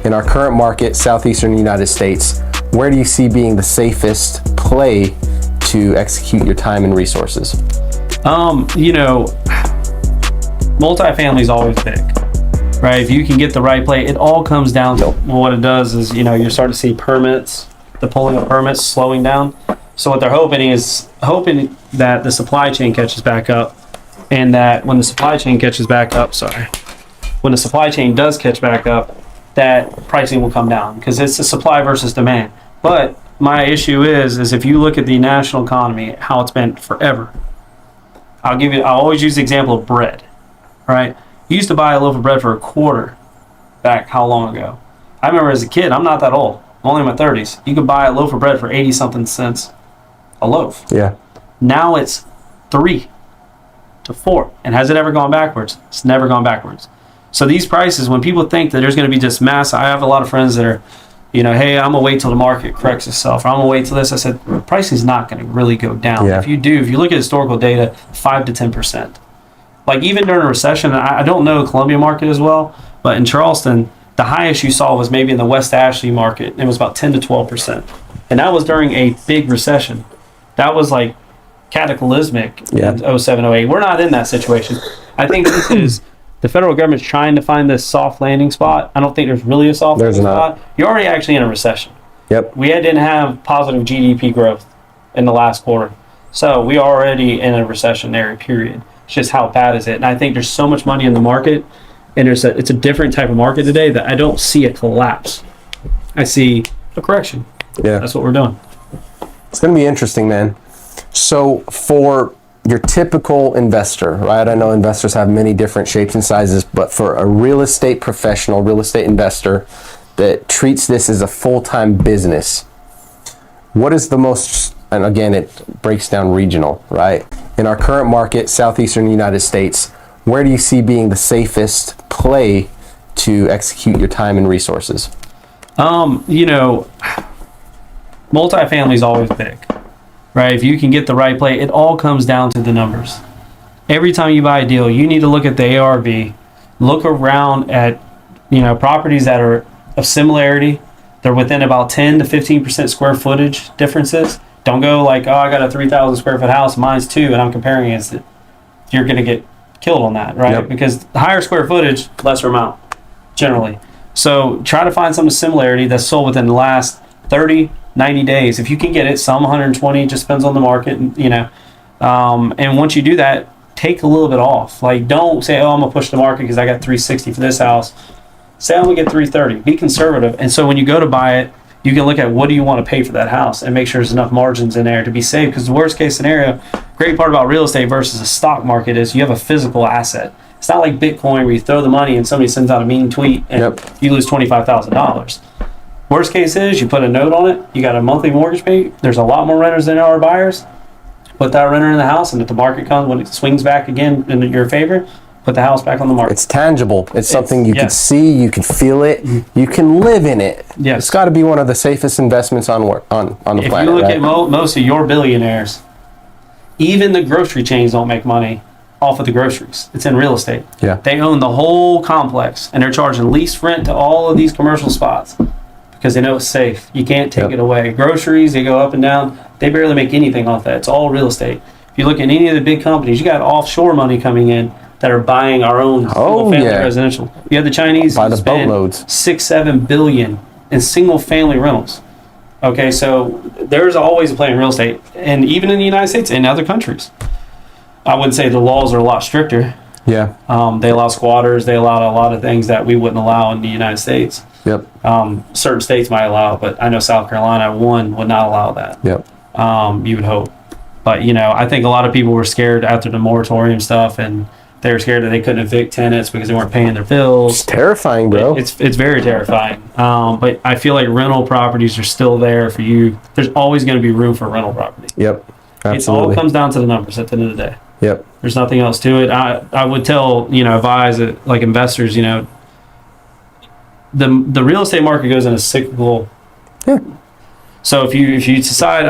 In our current market, southeastern United States, where do you see being the safest play to execute your time and resources? Multifamily is always big, right? If you can get the right play, it all comes down to what it does is, you're starting to see permits, the pulling of permits slowing down. So what they're hoping that the supply chain catches back up, and that when the supply chain does catch back up, that pricing will come down because it's a supply versus demand. But my issue is if you look at the national economy, how it's been forever. I'll always use the example of bread, right? You used to buy a loaf of bread for a quarter back how long ago? I remember as a kid, I'm not that old, I'm only in my 30s. You could buy a loaf of bread for 80 something cents a loaf. Yeah. Now it's 3 to 4. And has it ever gone backwards? It's never gone backwards. So these prices, when people think that there's going to be just mass, I have a lot of friends that are, hey, I'm going to wait till the market corrects itself, or I'm going to wait till this. I said, pricing is not going to really go down. Yeah. If you look at historical data, 5 to 10%. Like even during a recession, I don't know the Columbia market as well, but in Charleston, the highest you saw was maybe in the West Ashley market. It was about 10 to 12%. And that was during a big recession. That was like cataclysmic in 07, 08. We're not in that situation. I think this is the federal government's trying to find this soft landing spot. I don't think there's really a soft landing spot. You're already actually in a recession. Yep. We didn't have positive GDP growth in the last quarter. So we are already in a recessionary period. It's just how bad is it? And I think there's so much money in the market, and it's a different type of market today that I don't see a collapse. I see a correction. Yeah. That's what we're doing. It's going to be interesting, man. So for your typical investor, right? I know investors have many different shapes and sizes, but for a real estate professional, real estate investor that treats this as a full-time business, what is the most, and again, it breaks down regional, right? In our current market, southeastern United States, where do you see being the safest play to execute your time and resources? Multifamily is always big, right? If you can get the right play, it all comes down to the numbers. Every time you buy a deal, you need to look at the ARV, look around at, properties that are of similarity. They're within about 10 to 15% square footage differences. Don't go like, oh, I got a 3,000 square foot house, mine's 2, and I'm comparing against it. You're going to get killed on that, right? Yep. Because higher square footage, lesser amount, generally. So try to find some similarity that's sold within the last 30, 90 days. If you can get it, some 120, just depends on the market, and once you do that, take a little bit off. Like, don't say, oh, I'm going to push the market because I got 360 for this house. Say I'm going to get 330. Be conservative. And so when you go to buy it, you can look at what do you want to pay for that house and make sure there's enough margins in there to be safe. Because the worst case scenario, great part about real estate versus a stock market is you have a physical asset. It's not like Bitcoin where you throw the money and somebody sends out a mean tweet and you lose $25,000. Worst case is you put a note on it, you got a monthly mortgage pay, there's a lot more renters than there are buyers. Put that renter in the house, and if the market comes, when it swings back again in your favor, put the house back on the market. It's tangible. It's something you can see, you can feel it, you can live in it. Yes. It's got to be one of the safest investments on the planet. If you look at most of your billionaires, even the grocery chains don't make money off of the groceries. It's in real estate. Yeah. They own the whole complex, and they're charging lease rent to all of these commercial spots because they know it's safe. You can't take it away. Groceries, they go up and down. They barely make anything off that. It's all real estate. If you look at any of the big companies, you got offshore money coming in that are buying our own single-family residential. You have the Chinese by the boatloads, $6-7 billion in single-family rentals. Okay, so there's always a play in real estate, and even in the United States and other countries. I would say the laws are a lot stricter. Yeah. They allow squatters. They allow a lot of things that we wouldn't allow in the United States. Yep. Certain states might allow it, but I know South Carolina, would not allow that. Yep. You would hope. But, I think a lot of people were scared after the moratorium stuff, and they were scared that they couldn't evict tenants because they weren't paying their bills. It's terrifying, bro. It's very terrifying. But I feel like rental properties are still there for you. There's always going to be room for rental property. Yep. Absolutely. It all comes down to the numbers at the end of the day. Yep. There's nothing else to it. I would tell, advise like investors, the real estate market goes in a cyclical. Yeah. So if you decide,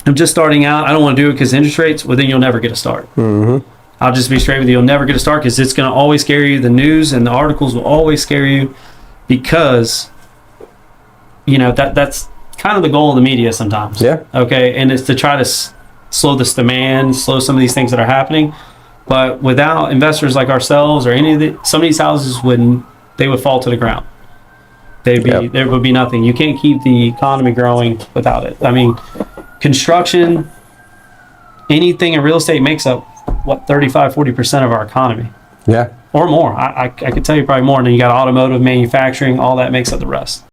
I'm just starting out, I don't want to do it because interest rates, well, then you'll never get a start. Mm-hmm. I'll just be straight with you. You'll never get a start because it's going to always scare you. The news and the articles will always scare you. because, that's kind of the goal of the media sometimes. Yeah. Okay. And it's to try to slow this demand, slow some of these things that are happening. But without investors like ourselves or some of these houses they would fall to the ground. There would be nothing. You can't keep the economy growing without it. I mean, construction, anything in real estate makes up 35-40% of our economy. Yeah. Or more. I could tell you probably more. And then you got automotive, manufacturing, all that makes up the rest.